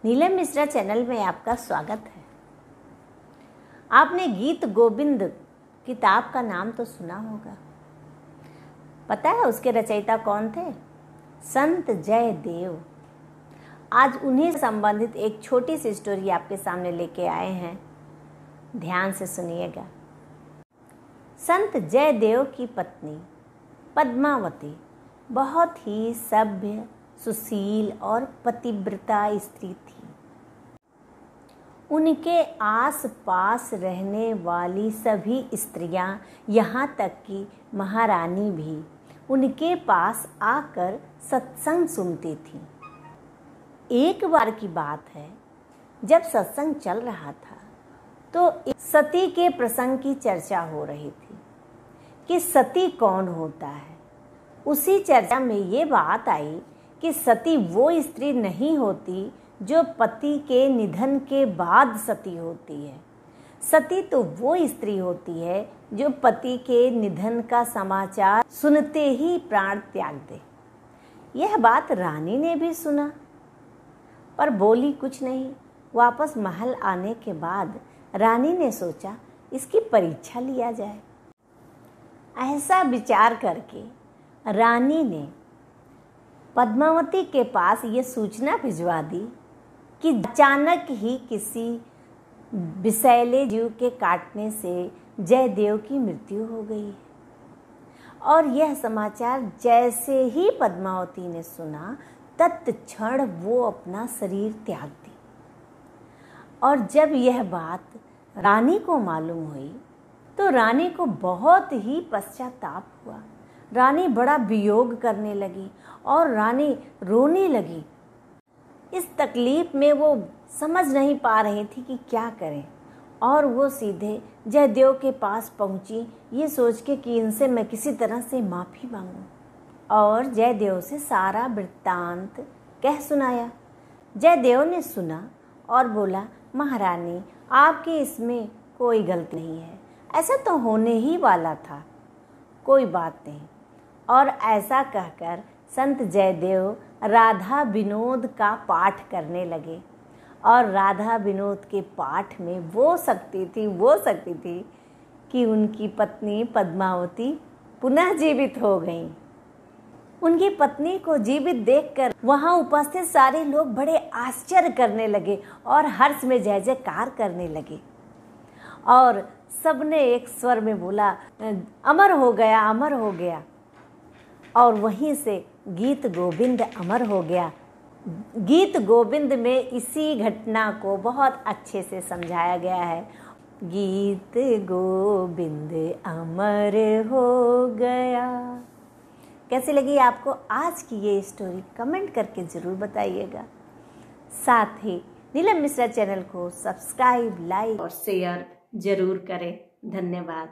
Neelam Mishra channel में आपका स्वागत है। आपने गीत गोविंद किताब का नाम तो सुना होगा। पता है उसके रचयिता कौन थे? संत जयदेव। आज उन्हीं से संबंधित एक छोटी सी स्टोरी आपके सामने लेके आए हैं। ध्यान से सुनिएगा। संत जयदेव की पत्नी पद्मावती बहुत ही सभ्य, सुशील और पतिव्रता स्त्री थी। उनके आस-पास रहने वाली सभी स्त्रियां, यहाँ तक कि महारानी भी उनके पास आकर सत्संग सुनती थी। एक बार की बात है, जब सत्संग चल रहा था तो सती के प्रसंग की चर्चा हो रही थी कि सती कौन होता है। उसी चर्चा में ये बात आई कि सती वो स्त्री नहीं होती जो पति के निधन के बाद सती होती है। सती तो वो स्त्री होती है जो पति के निधन का समाचार सुनते ही प्राण त्याग दे। यह बात रानी ने भी सुना पर बोली कुछ नहीं। वापस महल आने के बाद रानी ने सोचा इसकी परीक्षा लिया जाए। ऐसा विचार करके रानी ने पद्मावती के पास ये सूचना भिजवा दी कि अचानक ही किसी विषैले जीव के काटने से जयदेव की मृत्यु हो गई है। और यह समाचार जैसे ही पद्मावती ने सुना, तत्क्षण वो अपना शरीर त्याग दी। और जब यह बात रानी को मालूम हुई तो रानी को बहुत ही पश्चाताप हुआ। रानी बड़ा वियोग करने लगी और रानी रोने लगी। इस तकलीफ में वो समझ नहीं पा रही थी कि क्या करें। और वो सीधे जयदेव के पास पहुंची, ये सोच के कि इनसे मैं किसी तरह से माफ़ी मांगूं। और जयदेव से सारा वृत्तांत कह सुनाया। जयदेव ने सुना और बोला, महारानी आपकी इसमें कोई गलती नहीं है, ऐसा तो होने ही वाला था, कोई बात नहीं। और ऐसा कहकर संत जयदेव राधा विनोद का पाठ करने लगे। और राधा विनोद के पाठ में वो शक्ति थी कि उनकी पत्नी पद्मावती पुनः जीवित हो गई। उनकी पत्नी को जीवित देखकर वहाँ उपस्थित सारे लोग बड़े आश्चर्य करने लगे और हर्ष में जय जयकार करने लगे। और सबने एक स्वर में बोला, अमर हो गया, अमर हो गया। और वहीं से गीत गोविंद अमर हो गया। गीत गोविंद में इसी घटना को बहुत अच्छे से समझाया गया है। गीत गोविंद अमर हो गया। कैसी लगी आपको आज की ये स्टोरी? कमेंट करके ज़रूर बताइएगा। साथ ही नीलम मिश्रा चैनल को सब्सक्राइब, लाइक और शेयर ज़रूर करें। धन्यवाद।